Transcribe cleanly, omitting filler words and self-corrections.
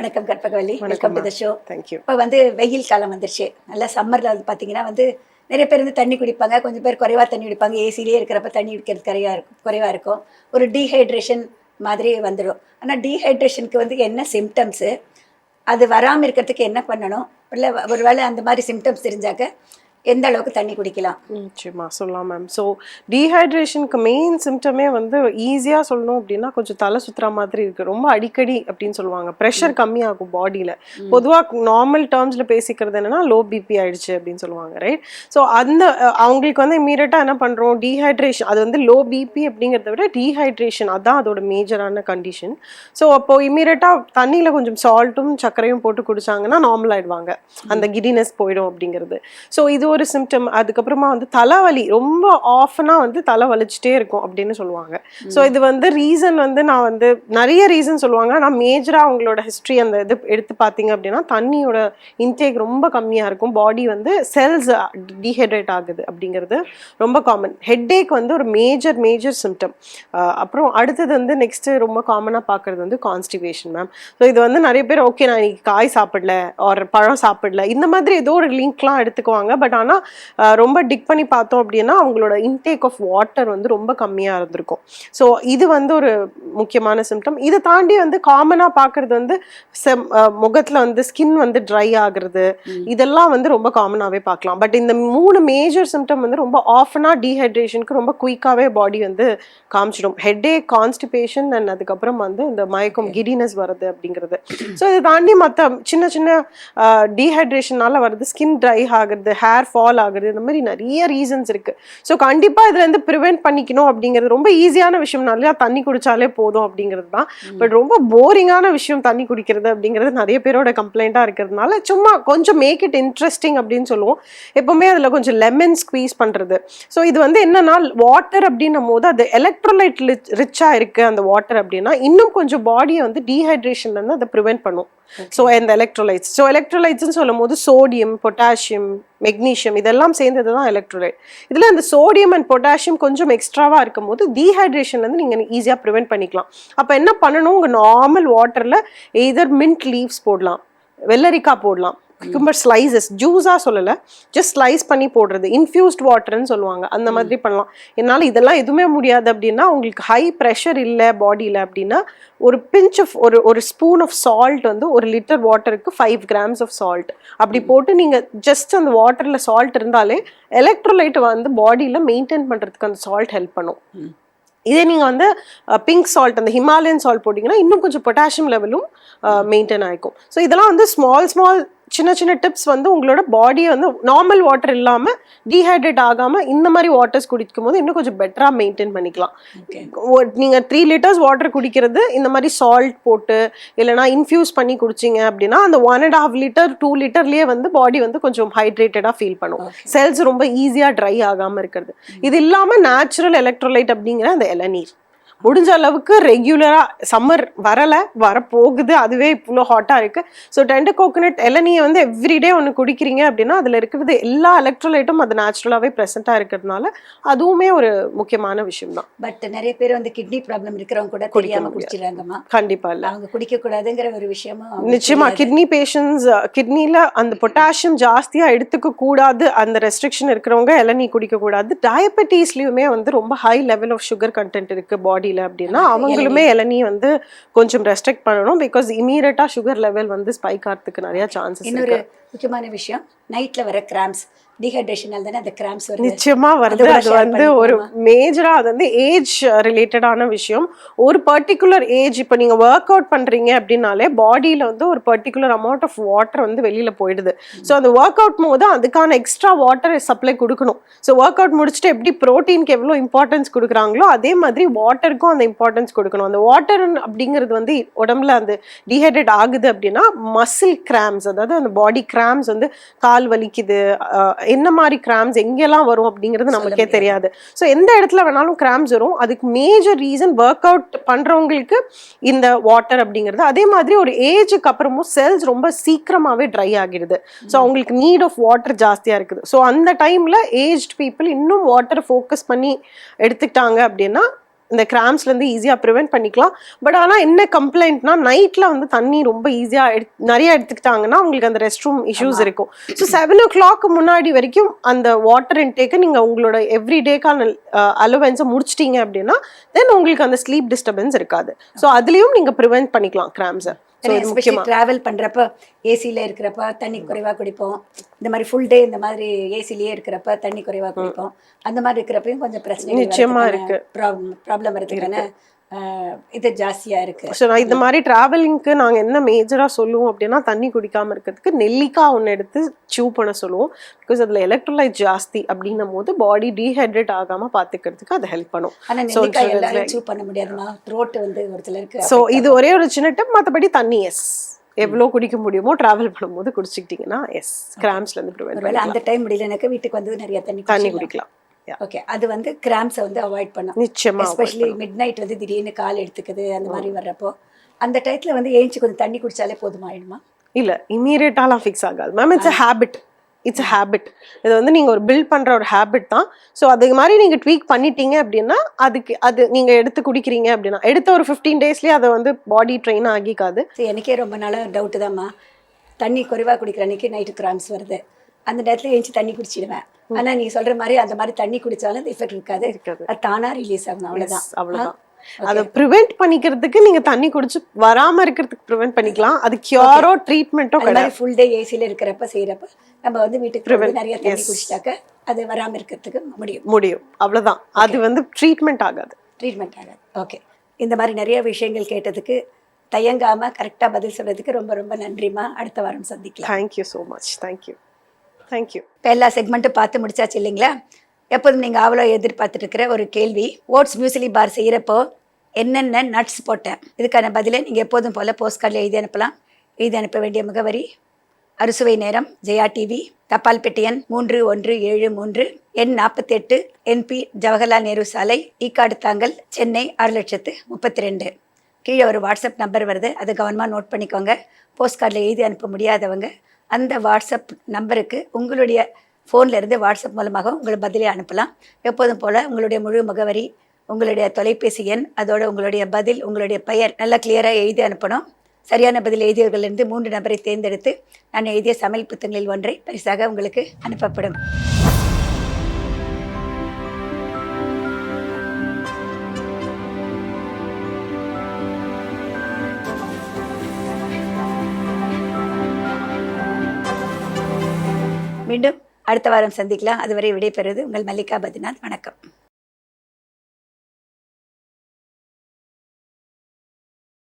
வணக்கம் Karpagavalli, welcome to the show. Thank you. இப்போ வந்து வெயில் காலம் வந்துருச்சு. நல்லா சம்மரில் வந்து பார்த்தீங்கன்னா வந்து நிறைய பேர் வந்து தண்ணி குடிப்பாங்க, கொஞ்சம் பேர் குறைவாக தண்ணி குடிப்பாங்க. ஏசிலேயே இருக்கிறப்ப தண்ணி குடிக்கிறது குறைவாக இருக்கும். ஒரு டீஹைட்ரேஷன் மாதிரி வந்துடும். ஆனால் டீஹைட்ரேஷனுக்கு வந்து என்ன சிம்டம்ஸு, அது வராமல் இருக்கிறதுக்கு என்ன பண்ணணும், இல்லை ஒரு வேளை அந்த மாதிரி சிம்டம்ஸ் தெரிஞ்சாக்க எந்த அளவுக்கு தண்ணி குடிக்கலாம்? நிச்சயமா சொல்லலாம் மேம். ஸோ டீஹைட்ரேஷனுக்கு மெயின் சிம்டமே வந்து ஈஸியாக சொல்லணும் அப்படின்னா கொஞ்சம் தலை சுற்றுற மாதிரி இருக்குது. ரொம்ப அடிக்கடி அப்படின்னு சொல்லுவாங்க. ப்ரெஷர் கம்மியாகும் பாடியில். பொதுவாக நார்மல் டேர்ம்ஸில் பேசிக்கிறது என்னென்னா லோ பிபி ஆயிடுச்சு அப்படின்னு சொல்லுவாங்க, ரைட்? ஸோ அந்த அவங்களுக்கு வந்து இமீடியட்டாக என்ன பண்ணுறோம், டீஹைட்ரேஷன். அது வந்து லோ பிபி அப்படிங்கிறத விட டீஹைட்ரேஷன் அதான் அதோட மேஜரான கண்டிஷன். ஸோ அப்போது இமீடியட்டாக தண்ணியில் கொஞ்சம் சால்ட்டும் சர்க்கரையும் போட்டு குடிச்சாங்கன்னா நார்மல் ஆயிடுவாங்க. அந்த கிடினஸ் போயிடும் அப்படிங்கிறது. ஸோ இது ஒரு சிம்டம். அதுக்கப்புறமா வந்து தலைவலி ரொம்ப ஆஃபனாக வந்து தலை வலிச்சுட்டே இருக்கும் அப்படின்னு சொல்லுவாங்க. ஸோ இது வந்து ரீசன் வந்து நான் வந்து நிறைய ரீசன் சொல்லுவாங்க. ஆனால் மேஜராக அவங்களோட ஹிஸ்ட்ரி அந்த இது எடுத்து பார்த்தீங்க அப்படின்னா தண்ணியோட இன்டேக் ரொம்ப கம்மியாக இருக்கும். பாடி வந்து செல்ஸ் டீஹைட்ரேட் ஆகுது அப்படிங்கிறது ரொம்ப காமன். ஹெட்டேக் வந்து ஒரு மேஜர் சிம்டம். அப்புறம் அடுத்தது வந்து நெக்ஸ்ட்டு ரொம்ப காமனாக பார்க்குறது வந்து கான்ஸ்டிபேஷன் மேம். ஸோ இது வந்து நிறைய பேர் ஓகே நான் இன்னைக்கு காய் சாப்பிடல ஒரு பழம் சாப்பிடல இந்த மாதிரி ஏதோ ஒரு லிங்க்லாம் எடுத்துக்குவாங்க. பட் ஆனால் ரொம்ப டிக் பண்ணி பார்த்தோம் அப்படின்னா அவங்களோட இன்டேக் ஆஃப் வாட்டர் வந்து ரொம்ப கம்மியாக இருந்திருக்கும். ஸோ இது வந்து ஒரு முக்கியமான சிம்டம். இதை தாண்டி வந்து காமனாக பார்க்குறது வந்து முகத்தில் வந்து ஸ்கின் வந்து ட்ரை ஆகுறது, இதெல்லாம் வந்து ரொம்ப காமனாகவே பார்க்கலாம். பட் இந்த 3 மேஜர் சிம்டம் வந்து ரொம்ப ஆஃபனாக டீஹைட்ரேஷனுக்கு ரொம்ப குயிக்காகவே பாடி வந்து காமிச்சிடும். ஹெட்டேக், கான்ஸ்டிபேஷன் அண்ட் அதுக்கப்புறம் வந்து இந்த மயக்கம் கிடினஸ் வருது அப்படிங்கிறது. ஸோ இதை தாண்டி மற்ற சின்ன டீஹைட்ரேஷனால வருது, ஸ்கின் ட்ரை ஆகுறது, ஹேர் ஃபால் ஆகுது, இந்த மாதிரி நிறைய ரீசன்ஸ் இருக்கு. ஸோ கண்டிப்பாக இதுல இருந்து ப்ரிவென்ட் பண்ணிக்கணும் அப்படிங்கிறது ரொம்ப ஈஸியான விஷயம். நிறையா தண்ணி குடிச்சாலே போதும் அப்படிங்கிறது தான். பட் ரொம்ப போரிங்கான விஷயம் தண்ணி குடிக்கிறது அப்படிங்கிறது நிறைய பேரோட கம்ப்ளைண்ட்டாக இருக்கிறதுனால சும்மா கொஞ்சம் மேக் இட் இன்ட்ரெஸ்டிங் அப்படின்னு சொல்லுவோம். எப்பவுமே அதில் கொஞ்சம் லெமன் ஸ்குவீஸ் பண்ணுறது. ஸோ இது வந்து என்னன்னா வாட்டர் அப்படின்னும் போது அது எலக்ட்ரோலைட் ரிச்சாக இருக்கு அந்த வாட்டர் அப்படின்னா இன்னும் கொஞ்சம் பாடியை வந்து டீஹைட்ரேஷன்லேருந்து அதை ப்ரிவென்ட் பண்ணும். ஸோ இந்த எலக்ட்ரோலைட்ஸ். ஸோ எலக்ட்ரோலைட்ஸ்ன்னு சொல்லும் போது சோடியம், பொட்டாசியம், மெக்னீஷியம் இதெல்லாம் சேர்ந்தது தான் எலக்ட்ரோலைட். இதில் இந்த சோடியம் அண்ட் பொட்டாசியம் கொஞ்சம் எக்ஸ்ட்ராவாக இருக்கும் போது டீஹைட்ரேஷன்லேருந்து நீங்கள் ஈஸியாக ப்ரிவென்ட் பண்ணிக்கலாம். அப்போ என்ன பண்ணணும், உங்கள் நார்மல் வாட்டரில் எய்தர் மின்ட் லீவ்ஸ் போடலாம், வெள்ளரிக்காய் போடலாம், குக்கும்பர் ஸ்லைசஸ், ஜூஸாக சொல்லலை, ஜஸ்ட் ஸ்லைஸ் பண்ணி போடுறது, இன்ஃபியூஸ்ட் வாட்டர்ன்னு சொல்லுவாங்க, அந்த மாதிரி பண்ணலாம். என்னால் இதெல்லாம் எதுவுமே முடியாது அப்படின்னா உங்களுக்கு ஹை ப்ரெஷர் இல்லை பாடியில் அப்படின்னா ஒரு பிஞ்ச் ஆஃப் ஒரு ஸ்பூன் ஆஃப் சால்ட் வந்து 1 லிட்டர் வாட்டருக்கு 5 grams ஆஃப் சால்ட் அப்படி போட்டு நீங்கள் ஜஸ்ட் அந்த வாட்டரில் சால்ட் இருந்தாலே எலக்ட்ரோலைட் வந்து பாடியில் மெயின்டைன் பண்ணுறதுக்கு அந்த சால்ட் ஹெல்ப் பண்ணும். இதே நீங்கள் வந்து பிங்க் சால்ட், அந்த ஹிமாலயன் சால்ட் போட்டிங்கன்னா இன்னும் கொஞ்சம் பொட்டாசியம் லெவலும் மெயின்டைன் ஆகிக்கும். ஸோ இதெல்லாம் வந்து ஸ்மால் சின்ன டிப்ஸ் வந்து உங்களோட பாடியை வந்து நார்மல் வாட்டர் இல்லாமல் டீஹைட்ரேட் ஆகாமல் இந்த மாதிரி வாட்டர்ஸ் குடிக்கும் போது இன்னும் கொஞ்சம் பெட்டராக மெயின்டைன் பண்ணிக்கலாம். நீங்கள் 3 liters வாட்டர் குடிக்கிறது இந்த மாதிரி சால்ட் போட்டு இல்லைனா இன்ஃபியூஸ் பண்ணி குடிச்சிங்க அப்படின்னா அந்த 1.5 liter 2 literலேயே வந்து பாடி வந்து கொஞ்சம் ஹைட்ரேட்டடாக ஃபீல் பண்ணும். செல்ஸ் ரொம்ப ஈஸியாக ட்ரை ஆகாமல் இருக்கிறது. இது இல்லாமல் நேச்சுரல் எலக்ட்ரோலைட் அப்படிங்கிற அந்த இளநீர் முடிஞ்ச அளவுக்கு ரெகுலராக, சம்மர் வரப்போகுது, அதுவே இவ்வளோ ஹாட்டாக இருக்குது. ஸோ டெண்டர் கோகோனட் இளநியை வந்து எவ்ரிடே ஒன்று குடிக்கிறீங்க அப்படின்னா அதில் இருக்கிறது எல்லா எலக்ட்ரோலைட்டும் அது நேச்சுரலாகவே ப்ரெசென்ட்டாக இருக்கிறதுனால அதுவுமே ஒரு முக்கியமான விஷயம் தான். பட் நிறைய பேர் வந்து கிட்னி ப்ராப்ளம் இருக்கிறவங்க கூட தெரியாமல் குடிச்சிடறாங்கம்மா. கண்டிப்பாக இல்லை, அவங்க குடிக்கக்கூடாதுங்கிற ஒரு விஷயமும் நிச்சயமாக. கிட்னி பேஷண்ட்ஸ் கிட்னியில் அந்த பொட்டாசியம் ஜாஸ்தியாக எடுத்துக்க கூடாது, அந்த ரெஸ்ட்ரிக்ஷன் இருக்கிறவங்க இளநீ குடிக்கக்கூடாது. டயபெட்டிஸ்லேயுமே வந்து ரொம்ப high level of sugar content இருக்குது பாடி அப்படின்னா அவங்களுமே இளநீ வந்து கொஞ்சம் ரெஸ்ட்ரிக்ட் பண்ணணும். பிகாஸ் இமீடியட்டா சுகர் லெவல் வந்து ஸ்பைக் ஆகிறதுக்கு நிறைய சான்சஸ். இன்னொரு முக்கியமான விஷயம், நைட்ல வர கிராம்ஸ், டீஹைட்ரேஷனால தானே அந்த கிராம்ஸ் வருது. நிச்சயமா வருது. அது வந்து ஒரு மேஜரா அது வந்து ஏஜ் ரிலேட்டடான விஷயம். ஒரு பர்டிகுலர் ஏஜ், இப்போ நீங்க ஒர்க் அவுட் பண்றீங்க அப்படின்னாலே பாடியில வந்து ஒரு பர்டிகுலர் அமௌண்ட் ஆஃப் வாட்டர் வந்து வெளியில போயிடுது. ஸோ அந்த ஒர்க் அவுட் போது அதுக்கான எக்ஸ்ட்ரா வாட்டர் சப்ளை கொடுக்கணும். ஸோ ஒர்க் அவுட் முடிச்சுட்டு எப்படி ப்ரோட்டீனுக்கு எவ்வளோ இம்பார்ட்டன்ஸ் கொடுக்குறாங்களோ அதே மாதிரி வாட்டருக்கும் அந்த இம்பார்ட்டன்ஸ் கொடுக்கணும். அந்த வாட்டர் அப்படிங்கிறது வந்து உடம்புல அந்த டீஹைட்ரேட் ஆகுது அப்படின்னா மசில் கிராம்ஸ், அதாவது அந்த பாடி கிராம்ஸ் வந்து கால் வலிக்குது, என்ன மாதிரி கிராம்ஸ் எங்கெல்லாம் வரும் அப்படிங்கிறது நமக்கே தெரியாது. ஸோ எந்த இடத்துல வேணாலும் கிராம்ஸ் வரும். அதுக்கு மேஜர் ரீசன் ஒர்க் அவுட் பண்றவங்களுக்கு இந்த வாட்டர் அப்படிங்கிறது. அதே மாதிரி ஒரு ஏஜுக்கு அப்புறமும் செல்ஸ் ரொம்ப சீக்கிரமாவே ட்ரை ஆகிடுது. ஸோ அவங்களுக்கு நீட் ஆஃப் வாட்டர் ஜாஸ்தியா இருக்குது. ஸோ அந்த டைம்ல ஏஜ்ட் பீப்புள் இன்னும் வாட்டர் ஃபோக்கஸ் பண்ணி எடுத்துக்கிட்டாங்க அப்படின்னா இந்த கிராம்ஸ்லேருந்து ஈஸியாக ப்ரிவெண்ட் பண்ணிக்கலாம். பட் ஆனால் என்ன கம்ப்ளைண்ட்னா நைட்டில் வந்து தண்ணி ரொம்ப ஈஸியாக நிறைய எடுத்துக்கிட்டாங்கன்னா உங்களுக்கு அந்த ரெஸ்ட் ரூம் இஷ்யூஸ் இருக்கும். ஸோ 7 o'clock முன்னாடி வரைக்கும் அந்த வாட்டர் இன்டேக்கை நீங்கள் உங்களோட எவ்ரி டேக்கான அலோவன்ஸை முடிச்சிட்டீங்க அப்படின்னா தென் உங்களுக்கு அந்த ஸ்லீப் டிஸ்டர்பன்ஸ் இருக்காது. ஸோ அதுலேயும் நீங்கள் ப்ரிவெண்ட் பண்ணிக்கலாம் கிராம்ஸை. எஸ்பெஷலி ட்ராவல் பண்ணுறப்ப ஏசியில் இருக்கிறப்ப தண்ணி குறைவாக குடிப்போம். இந்த மாதிரி ஃபுல் டே இந்த மாதிரி ஏசிலேயே இருக்கிறப்ப தண்ணி குறைவாக குடிப்போம். அந்த மாதிரி இருக்கிறப்பையும் கொஞ்சம் பிரச்சனை நிச்சயமா இருக்கு, ப்ராப்ளம் வரதுக்கான இது ஜாஸ்தியாக இருக்கு. ஸோ நான் இந்த மாதிரி ட்ராவலிங்க்கு நாங்கள் என்ன மேஜராக சொல்லுவோம் அப்படின்னா தண்ணி குடிக்காமல் இருக்கிறதுக்கு நெல்லிக்காய் ஒன்று எடுத்து சூ பண்ண சொல்லுவோம். பிகாஸ் அதில் எலக்ட்ரோலைட் ஜாஸ்தி அப்படின்னும் போது பாடி டீஹைட்ரேட் ஆகாமல் பார்த்துக்கிறதுக்கு அது ஹெல்ப் பண்ணும். ஆனால் நெல்லிக்காய் எல்லாரும் சூ பண்ண முடியாதுமா, த்ரோட் வந்து ஒரு சிலருக்கு. ஸோ இது ஒரே ஒரு சின்ன டிப். மற்றபடி தண்ணி எஸ் எவ்வளோ குடிக்க முடியுமோ ட்ராவல் பண்ணும்போது குடிச்சிக்கிட்டிங்கன்னா எஸ் கிராம்ஸ்லேருந்து ப்ரிவென்ட். அந்த டைம் முடியல எனக்கு வீட்டுக்கு வந்து நிறைய தண்ணி குடிக்கலாம். ஓகே, அது வந்து கிராம்ஸை வந்து அவாய்ட் பண்ணும். நிச்சயமா, எஸ்பெஷலி மிட் நைட் வந்து திடீர்னு கால் எடுத்துக்குது அந்த மாதிரி வர்றப்போ அந்த டயத்தில் வந்து ஏஞ்சி கொஞ்சம் தண்ணி குடிச்சாலே போதுமாயிடுமா? இல்லை, இமீடியட்டாலாம் ஃபிக்ஸ் ஆகாது மேம். It's a habit. இது வந்து நீங்கள் ஒரு பில்ட் பண்ணுற ஒரு ஹேபிட் தான். ஸோ அது மாதிரி நீங்கள் ட்வீக் பண்ணிட்டீங்க அப்படின்னா அது நீங்கள் எடுத்து குடிக்கிறீங்க அப்படின்னா எடுத்த ஒரு 15 daysலேயே அதை வந்து பாடி ட்ரெயின் ஆகிக்காது. ஸோ எனக்கே ரொம்ப நாளாக டவுட்டு தான்மா, தண்ணி குறைவாக குடிக்கிற அன்றைக்கி நைட்டு கிராம்ஸ் வருது, அந்த நேரத்தில் ஏஞ்சி தண்ணி குடிச்சிடுவேன். ஆனால் நீ சொல்கிற மாதிரி அந்த மாதிரி தண்ணி குடித்தாலும் அந்த எஃபெக்ட் இருக்காது, அது தானாக ரிலீஸ் ஆகும். அவ்வளோதான். அதை ப்ரிவெண்ட் பண்ணிக்கிறதுக்கு நீங்கள் தண்ணி குடிச்சு வராமல் இருக்கிறதுக்கு ப்ரிவெண்ட் பண்ணிக்கலாம். அது கியூரோ ட்ரீட்மெண்ட்டோ கிடையாது. ஃபுல் டே ஏசியில் இருக்கிறப்ப செய்கிறப்ப நம்ம வந்து வீட்டுக்கு நிறைய தண்ணி குடிச்சிட்டாக்க அது வராமல் இருக்கிறதுக்கு முடியும். அவ்வளோதான். அது வந்து ட்ரீட்மெண்ட் ஆகாது. ஓகே, இந்த மாதிரி நிறைய விஷயங்கள் கேட்டதுக்கு தயங்காமல் கரெக்டாக பதில் சொல்கிறதுக்கு ரொம்ப ரொம்ப நன்றிம்மா. அடுத்த வாரம் சந்திக்கலாம். Thank you so much. தேங்க்யூ. இப்போ எல்லா செக்மெண்ட்டும் பார்த்து முடிச்சாச்சு இல்லைங்களா? எப்போதும் நீங்கள் அவ்வளோ எதிர்பார்த்துட்டு இருக்கிற ஒரு கேள்வி, ஓட்ஸ் மியூசிலி பார் செய்கிறப்போ என்னென்ன நட்ஸ் போட்டேன்? இதுக்கான பதிலை நீங்கள் எப்போதும் போல் போஸ்ட் கார்டில் எழுதி அனுப்பலாம். எழுதி அனுப்ப வேண்டிய முகவரி அறுசுவை நேரம், ஜெயா டிவி, தபால் பெட்டி எண் 3173, எண் 48, NP ஜவஹர்லால் நேரு சாலை, ஈக்காடு தாங்கல், சென்னை 6,32,000. கீழே ஒரு வாட்ஸ்அப் நம்பர் வருது, அதை கவனமாக நோட் பண்ணிக்கோங்க. போஸ்ட் கார்டில் எழுதி அனுப்ப முடியாதவங்க அந்த வாட்ஸ்அப் நம்பருக்கு உங்களுடைய ஃபோனில் இருந்து வாட்ஸ்அப் மூலமாக உங்களை பதிலை அனுப்பலாம். எப்போதும் போல் உங்களுடைய முழு முகவரி, உங்களுடைய தொலைபேசி எண், அதோட உங்களுடைய பதில், உங்களுடைய பெயர் நல்லா கிளியராக எழுதி அனுப்பணும். சரியான பதில் எழுதியவர்களிருந்து 3 நபரை தேர்ந்தெடுத்து நான் எழுதிய சமையல் புத்தகங்களில் ஒன்றை பரிசாக உங்களுக்கு அனுப்பப்படும். மீண்டும் அடுத்த வாரம் சந்திக்கலாம். அதுவரை விடைபெறுவது உங்கள் மல்லிகா பத்ரிநாத். வணக்கம்.